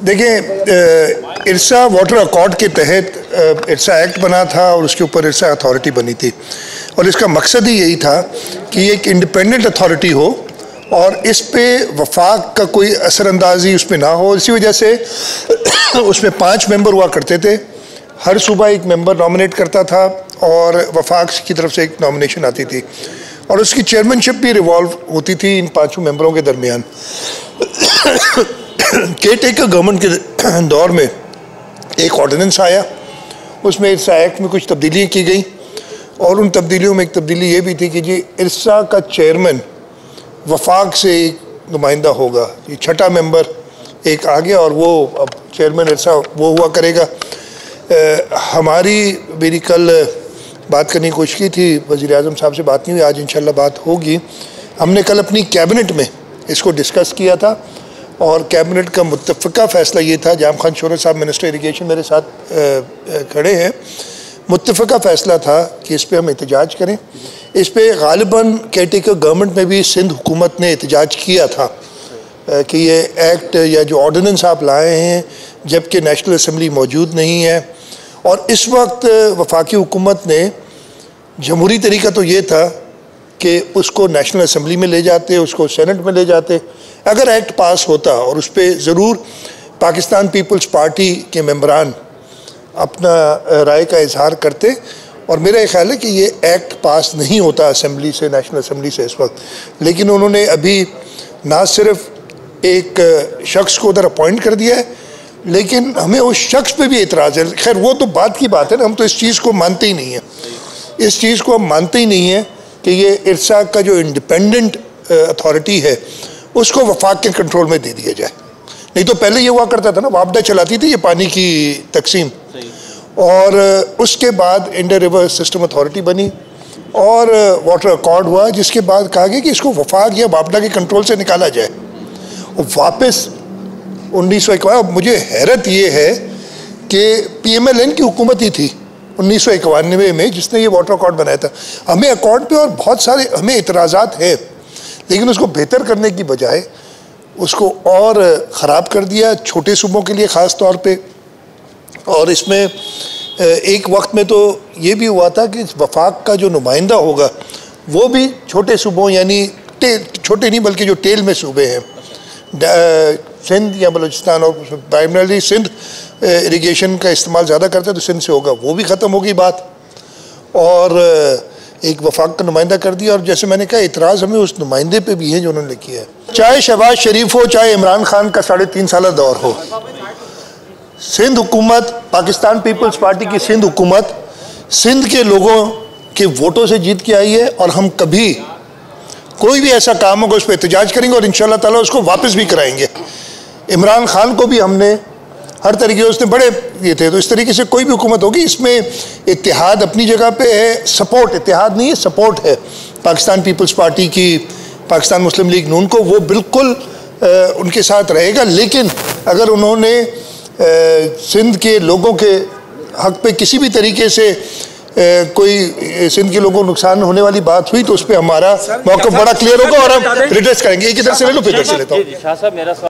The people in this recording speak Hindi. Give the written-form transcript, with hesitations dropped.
देखिए, इरसा वाटर अकॉर्ड के तहत इरसा एक्ट बना था और उसके ऊपर इरसा अथॉरिटी बनी थी और इसका मकसद ही यही था कि एक इंडिपेंडेंट अथॉरिटी हो और इस पे वफाक का कोई असरअंदाजी उस पर ना हो। इसी वजह से उसमें 5 मेंबर हुआ करते थे। हर सूबा एक मेंबर नॉमिनेट करता था और वफाक की तरफ से एक नॉमिनेशन आती थी और उसकी चेयरमैनशिप भी रिवॉल्व होती थी इन 5 मेंबरों के दरमियान। केयर टेकर गवर्नमेंट के दौर में एक ऑर्डिनेंस आया, उसमें इरसा एक्ट में कुछ तब्दीलियाँ की गई और उन तब्दीलियों में एक तब्दीली ये भी थी कि जी इरसा का चेयरमैन वफाक से एक नुमाइंदा होगा। ये 6ठा मेंबर एक आ गया और वो अब चेयरमैन इरसा वो हुआ करेगा। मेरी कल बात करने की कोशिश की थी, वज़ीर आज़म साहब से बात नहीं हुई, आज इंशाल्लाह बात होगी। हमने कल अपनी कैबिनेट में इसको डिस्कस किया था और कैबिनेट का मुत्तफ़क़ा फ़ैसला ये था, जाम खान शोरत साहब मिनिस्टर इरिगेशन मेरे साथ खड़े हैं, मुत्तफ़क़ा फ़ैसला था कि इस पर हम एहतजाज करें। इस पर ग़ालिबन केयर टेकर गवर्नमेंट में भी सिंध हुकूमत ने एहतजाज किया था कि ये एक्ट या जो ऑर्डिनेंस आप लाए हैं जबकि नेशनल असम्बली मौजूद नहीं है। और इस वक्त वफाकी हुकूमत ने जमहूरी तरीका तो ये था कि उसको नेशनल असम्बली में ले जाते, उसको सेनेट में ले जाते। अगर एक्ट पास होता और उस पर ज़रूर पाकिस्तान पीपल्स पार्टी के मेंबरान अपना राय का इजहार करते और मेरा ख्याल है कि ये एक्ट पास नहीं होता असम्बली से, नेशनल असम्बली से इस वक्त। लेकिन उन्होंने अभी ना सिर्फ एक शख्स को उधर अपॉइंट कर दिया है, लेकिन हमें उस शख्स पे भी एतराज़ है। खैर वो तो बात की बात है ना, हम तो इस चीज़ को मानते ही नहीं हैं, इस चीज़ को हम मानते ही नहीं हैं कि ये इरसा का जो इंडिपेंडेंट अथॉरिटी है उसको वफाक के कंट्रोल में दे दिया जाए। नहीं तो पहले ये हुआ करता था ना, वापडा चलाती थी ये पानी की तकसीम और उसके बाद इंडर रिवर सिस्टम अथॉरिटी बनी और वाटर अकॉर्ड हुआ, जिसके बाद कहा गया कि इसको वफाक या वापडा के कंट्रोल से निकाला जाए और वापस 1951। मुझे हैरत ये है कि PMLN की हुकूमत ही थी 1991 में जिसने ये वाटर अकॉर्ड बनाया था। हमें अकॉर्ड पे और बहुत सारे हमें एतराज़ात हैं, लेकिन उसको बेहतर करने की बजाय उसको और ख़राब कर दिया छोटे सूबों के लिए ख़ास तौर पे। और इसमें एक वक्त में तो ये भी हुआ था कि वफाक का जो नुमाइंदा होगा वो भी छोटे सूबों यानी छोटे नहीं बल्कि जो टेल में सूबे हैं, सिंध या बलूचिस्तान, और प्राइमरली सिंध इरिगेशन का इस्तेमाल ज़्यादा करते हैं तो सिंध से होगा, वो भी ख़त्म होगी बात और एक वफाक का नुमाइंदा कर दिया। और जैसे मैंने कहा इतराज़ हमें उस नुमाइंदे पे भी है जो उन्होंने किया है। चाहे शहबाज शरीफ हो, चाहे इमरान खान का 3.5 साल दौर हो, सिंध हुकूमत, पाकिस्तान पीपल्स पार्टी की सिंध हुकूमत सिंध के लोगों के वोटों से जीत के आई है और हम कभी कोई भी ऐसा काम होगा उस पर एहतजाज करेंगे और इंशाअल्लाह ताला उसको वापस भी कराएंगे। इमरान खान को भी हमने हर तरीके से, उसने बड़े ये थे, तो इस तरीके से कोई भी हुकूमत होगी इसमें इत्तेहाद अपनी जगह पे है, सपोर्ट, इत्तेहाद नहीं है सपोर्ट है पाकिस्तान पीपल्स पार्टी की, पाकिस्तान मुस्लिम लीग नून को, वो बिल्कुल उनके साथ रहेगा। लेकिन अगर उन्होंने सिंध के लोगों के हक पे किसी भी तरीके से कोई सिंध के लोगों को नुकसान होने वाली बात हुई तो उस पर हमारा मौक़िफ़ बड़ा क्लियर होगा और हम रिड्रेस करेंगे। एक इधर से ले लो फिर इधर से लेता हूँ।